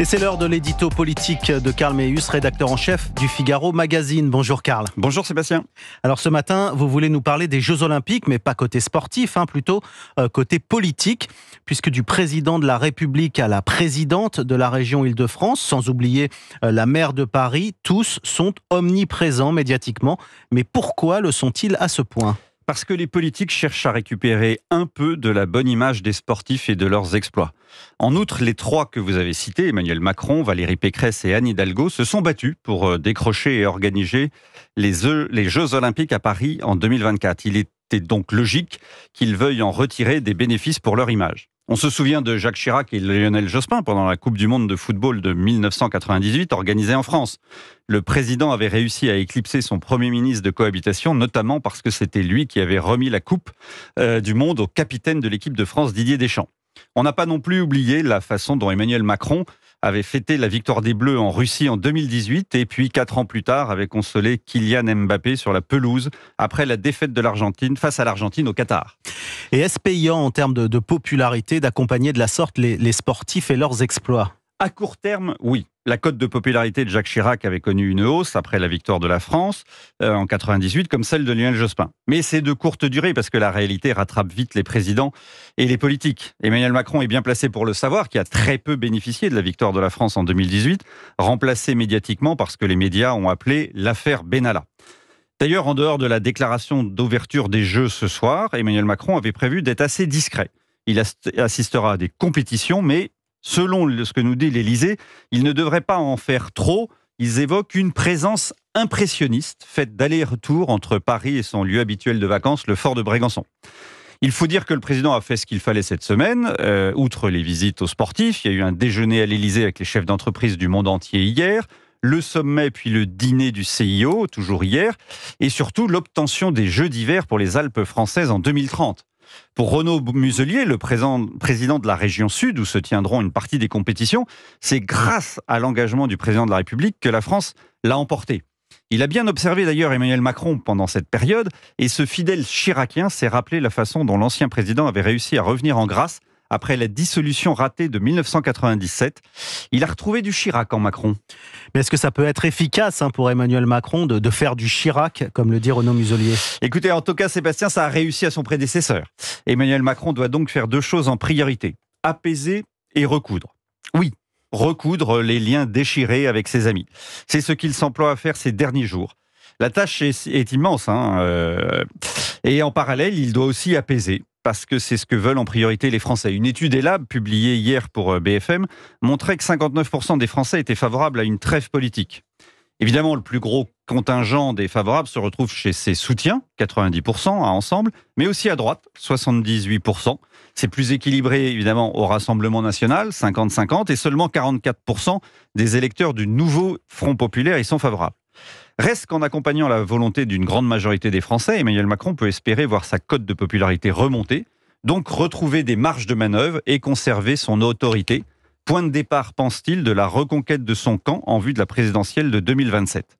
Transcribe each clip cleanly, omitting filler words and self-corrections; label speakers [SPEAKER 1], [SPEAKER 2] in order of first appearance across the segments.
[SPEAKER 1] Et c'est l'heure de l'édito politique de Karl Meeus, rédacteur en chef du Figaro Magazine. Bonjour Karl.
[SPEAKER 2] Bonjour Sébastien.
[SPEAKER 1] Alors ce matin, vous voulez nous parler des Jeux Olympiques, mais pas côté sportif, plutôt côté politique, puisque du président de la République à la présidente de la région Île-de-France, sans oublier la maire de Paris, tous sont omniprésents médiatiquement. Mais pourquoi le sont-ils à ce point ?
[SPEAKER 2] Parce que les politiques cherchent à récupérer un peu de la bonne image des sportifs et de leurs exploits. En outre, les trois que vous avez cités, Emmanuel Macron, Valérie Pécresse et Anne Hidalgo, se sont battus pour décrocher et organiser les Jeux Olympiques à Paris en 2024. Il était donc logique qu'ils veuillent en retirer des bénéfices pour leur image. On se souvient de Jacques Chirac et Lionel Jospin pendant la Coupe du Monde de football de 1998 organisée en France. Le président avait réussi à éclipser son Premier ministre de cohabitation, notamment parce que c'était lui qui avait remis la Coupe du Monde au capitaine de l'équipe de France, Didier Deschamps. On n'a pas non plus oublié la façon dont Emmanuel Macron avait fêté la victoire des Bleus en Russie en 2018 et puis 4 ans plus tard avait consolé Kylian Mbappé sur la pelouse après la défaite de l'Argentine face à l'Argentine au Qatar.
[SPEAKER 1] Et est-ce payant en termes de popularité d'accompagner de la sorte les sportifs et leurs exploits ?
[SPEAKER 2] À court terme, oui. La cote de popularité de Jacques Chirac avait connu une hausse après la victoire de la France en 98, comme celle de Lionel Jospin. Mais c'est de courte durée parce que la réalité rattrape vite les présidents et les politiques. Emmanuel Macron est bien placé pour le savoir, qui a très peu bénéficié de la victoire de la France en 2018, remplacé médiatiquement parce que les médias ont appelé l'affaire Benalla. D'ailleurs, en dehors de la déclaration d'ouverture des Jeux ce soir, Emmanuel Macron avait prévu d'être assez discret. Il assistera à des compétitions, mais selon ce que nous dit l'Élysée, il ne devrait pas en faire trop. Ils évoquent une présence impressionniste, faite d'aller-retour entre Paris et son lieu habituel de vacances, le fort de Brégançon. Il faut dire que le président a fait ce qu'il fallait cette semaine. Outre les visites aux sportifs, il y a eu un déjeuner à l'Élysée avec les chefs d'entreprise du monde entier hier, le sommet puis le dîner du CIO, toujours hier, et surtout l'obtention des Jeux d'hiver pour les Alpes françaises en 2030. Pour Renaud Muselier, le président de la région Sud, où se tiendront une partie des compétitions, c'est grâce à l'engagement du président de la République que la France l'a emporté. Il a bien observé d'ailleurs Emmanuel Macron pendant cette période, et ce fidèle chiracien s'est rappelé la façon dont l'ancien président avait réussi à revenir en grâce après la dissolution ratée de 1997. Il a retrouvé du Chirac en Macron.
[SPEAKER 1] Mais est-ce que ça peut être efficace pour Emmanuel Macron de faire du Chirac, comme le dit Renaud Muselier ?
[SPEAKER 2] Écoutez, en tout cas, Sébastien, ça a réussi à son prédécesseur. Emmanuel Macron doit donc faire deux choses en priorité. Apaiser et recoudre. Oui, recoudre les liens déchirés avec ses amis. C'est ce qu'il s'emploie à faire ces derniers jours. La tâche est immense. Et en parallèle, il doit aussi apaiser, parce que c'est ce que veulent en priorité les Français. Une étude ELAB, publiée hier pour BFM, montrait que 59% des Français étaient favorables à une trêve politique. Évidemment, le plus gros contingent des favorables se retrouve chez ses soutiens, 90% à Ensemble, mais aussi à droite, 78%. C'est plus équilibré, évidemment, au Rassemblement national, 50-50, et seulement 44% des électeurs du nouveau Front populaire y sont favorables. Reste qu'en accompagnant la volonté d'une grande majorité des Français, Emmanuel Macron peut espérer voir sa cote de popularité remonter, donc retrouver des marges de manœuvre et conserver son autorité. Point de départ, pense-t-il, de la reconquête de son camp en vue de la présidentielle de 2027.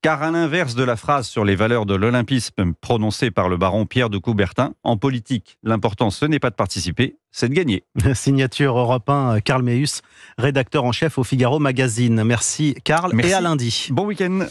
[SPEAKER 2] Car à l'inverse de la phrase sur les valeurs de l'olympisme prononcée par le baron Pierre de Coubertin, en politique, l'important ce n'est pas de participer, c'est de gagner.
[SPEAKER 1] Signature Europe 1, Karl Meeus, rédacteur en chef au Figaro Magazine. Merci Karl.
[SPEAKER 2] Merci.
[SPEAKER 1] Et à lundi.
[SPEAKER 2] Bon week-end.